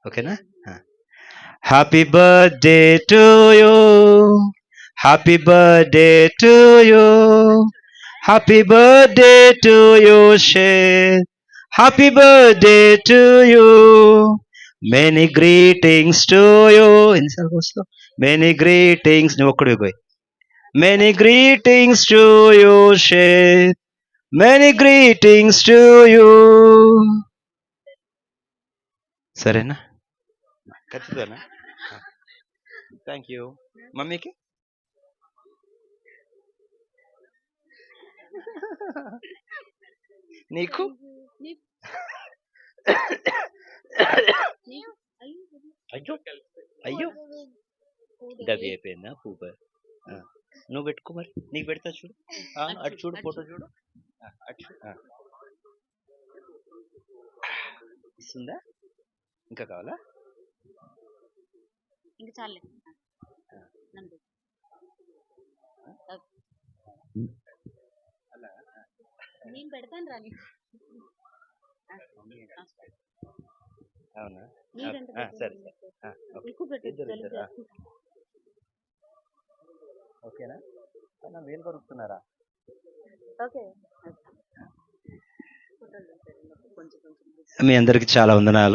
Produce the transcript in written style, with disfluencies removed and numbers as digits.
ఓకేనా? Happy birthday to you, happy birthday to you, happy birthday to you share, happy birthday to you, many greetings to you. ఎన్నిసార్లు వస్తావు? Many greetings. నువ్వు ఒక్కడివి పోయి. Many greetings to you share, many greetings to you. సరేనా? ఖచ్చితంగా. Thank you. మమ్మీకి నీకు అయ్యో అయ్యో డబ్బి అయిపోయిందా? సూపర్. నువ్వు పెట్టుకో మరి, నీకు పెడతా చూడు. అటు చూడు, ఫోటో చూడు. అటు చూడు. ఇస్తుందా? ఇంకా కావాలా? ఇంకా చాలే. అలా నేను పెడతాను రాని. అవునా? సరే సరే. ఎక్కువ ఇద్దరు పెట్టు. ఇద్దరు. ఓకేనా? వేలు కొరుకుతున్నారా? ఓకే. మీ అందరికి చాలా వందనాలు.